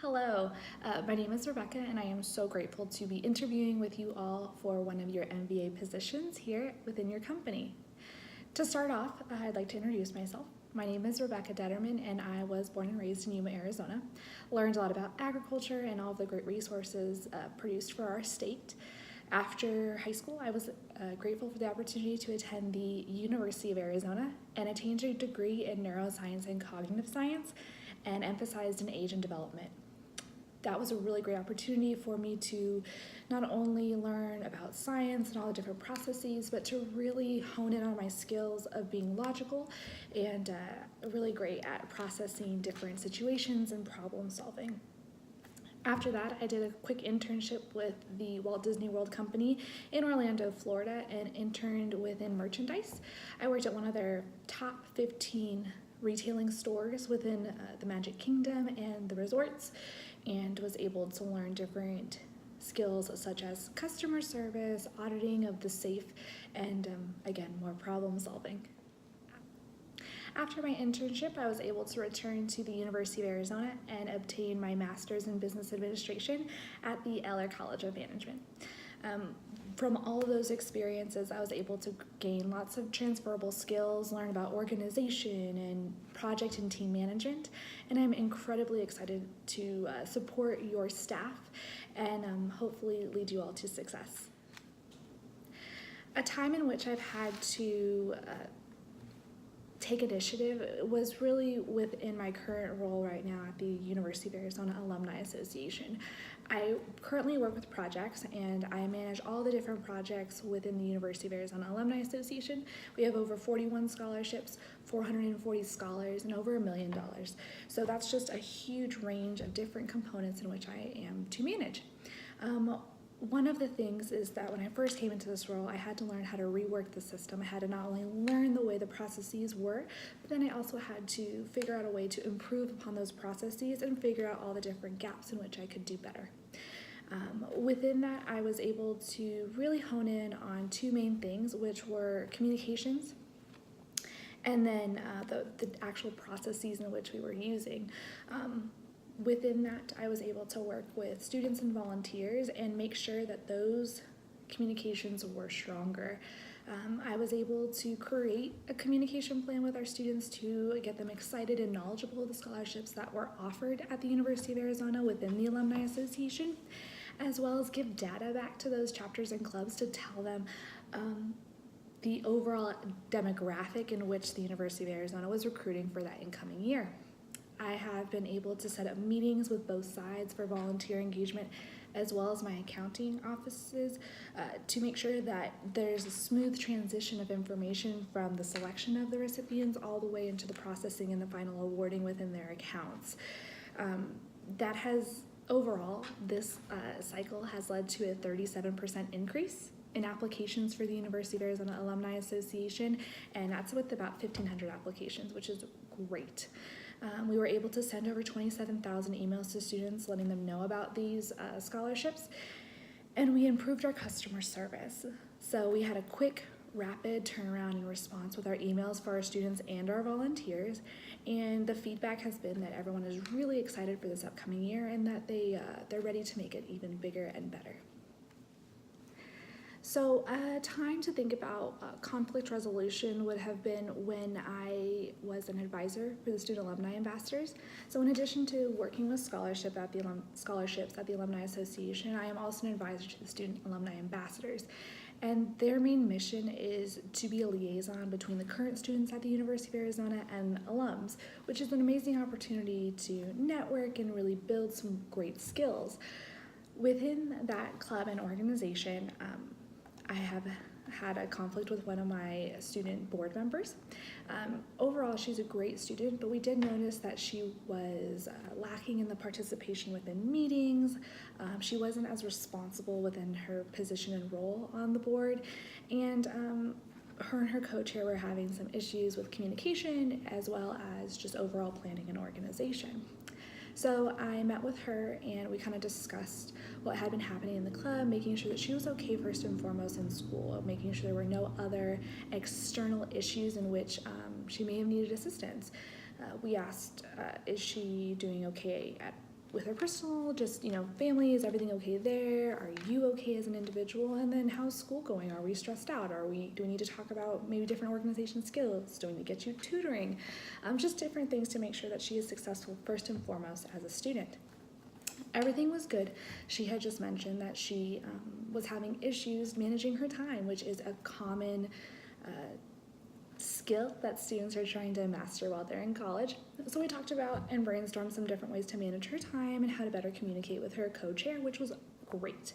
Hello, my name is Rebecca, and I am so grateful to be interviewing with you all for one of your MBA positions here within your company. To start off, I'd like to introduce myself. My name is Rebecca Detterman, and I was born and raised in Yuma, Arizona. Learned a lot about agriculture and all of the great resources produced for our state. After high school, I was grateful for the opportunity to attend the University of Arizona and attained a degree in neuroscience and cognitive science and emphasized in age and development. That was a really great opportunity for me to not only learn about science and all the different processes, but to really hone in on my skills of being logical and really great at processing different situations and problem solving. After that, I did a quick internship with the Walt Disney World Company in Orlando, Florida, and interned within merchandise. I worked at one of their top 15 retailing stores within the Magic Kingdom and the resorts, and was able to learn different skills such as customer service, auditing of the safe, and again, more problem solving. After my internship, I was able to return to the University of Arizona and obtain my master's in business administration at the Eller College of Management. From all of those experiences, I was able to gain lots of transferable skills, learn about organization and project and team management, and I'm incredibly excited to support your staff and hopefully lead you all to success. A time in which I've had to take initiative was really within my current role right now at the University of Arizona Alumni Association. I currently work with projects and I manage all the different projects within the University of Arizona Alumni Association. We have over 41 scholarships, 440 scholars, and over $1 million. So that's just a huge range of different components in which I am to manage. One of the things is that when I first came into this role, I had to learn how to rework the system. I had to not only learn the way the processes were, but then I also had to figure out a way to improve upon those processes and figure out all the different gaps in which I could do better. Within that, I was able to really hone in on two main things, which were communications and then the actual processes in which we were using. Within that, I was able to work with students and volunteers and make sure that those communications were stronger. I was able to create a communication plan with our students to get them excited and knowledgeable of the scholarships that were offered at the University of Arizona within the Alumni Association, as well as give data back to those chapters and clubs to tell them the overall demographic in which the University of Arizona was recruiting for that incoming year. I have been able to set up meetings with both sides for volunteer engagement as well as my accounting offices to make sure that there's a smooth transition of information from the selection of the recipients all the way into the processing and the final awarding within their accounts. That has, overall, this cycle has led to a 37% increase in applications for the University of Arizona Alumni Association, and that's with about 1,500 applications, which is great. We were able to send over 27,000 emails to students letting them know about these scholarships, and we improved our customer service. So we had a quick, rapid turnaround and response with our emails for our students and our volunteers, and the feedback has been that everyone is really excited for this upcoming year and that they're ready to make it even bigger and better. So a time to think about conflict resolution would have been when I was an advisor for the Student Alumni Ambassadors. So in addition to working with scholarships at the Alumni Association, I am also an advisor to the Student Alumni Ambassadors. And their main mission is to be a liaison between the current students at the University of Arizona and alums, which is an amazing opportunity to network and really build some great skills. Within that club and organization, I have had a conflict with one of my student board members. Overall, she's a great student, but we did notice that she was lacking in the participation within meetings. She wasn't as responsible within her position and role on the board, and her and her co-chair were having some issues with communication as well as just overall planning and organization. So I met with her and we kind of discussed what had been happening in the club, making sure that she was okay first and foremost in school, making sure there were no other external issues in which she may have needed assistance. We asked, is she doing okay at with her personal, just, family, is everything okay there? Are you okay as an individual? And then how's school going? Are we stressed out? Do we need to talk about maybe different organization skills? Do we need to get you tutoring? Just different things to make sure that she is successful first and foremost as a student. Everything was good. She had just mentioned that she was having issues managing her time, which is a common skill that students are trying to master while they're in college. So we talked about and brainstormed some different ways to manage her time and how to better communicate with her co-chair, which was great.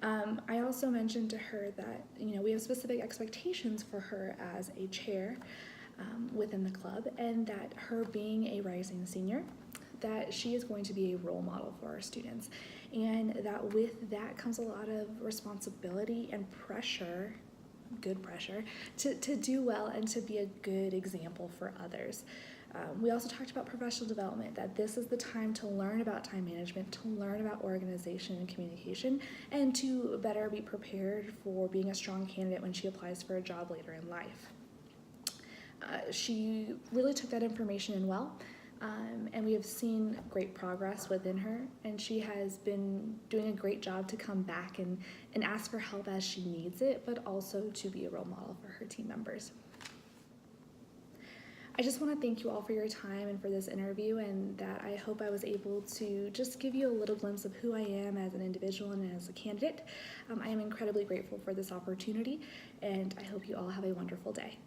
I also mentioned to her that we have specific expectations for her as a chair within the club, and that her being a rising senior, that she is going to be a role model for our students, and that with that comes a lot of responsibility and pressure, good pressure, to do well and to be a good example for others. We also talked about professional development, that this is the time to learn about time management, to learn about organization and communication, and to better be prepared for being a strong candidate when she applies for a job later in life. She really took that information in well, and we have seen great progress within her, and she has been doing a great job to come back and ask for help as she needs it, but also to be a role model for her team members. I just want to thank you all for your time and for this interview, and that I hope I was able to just give you a little glimpse of who I am as an individual and as a candidate. I am incredibly grateful for this opportunity, and I hope you all have a wonderful day.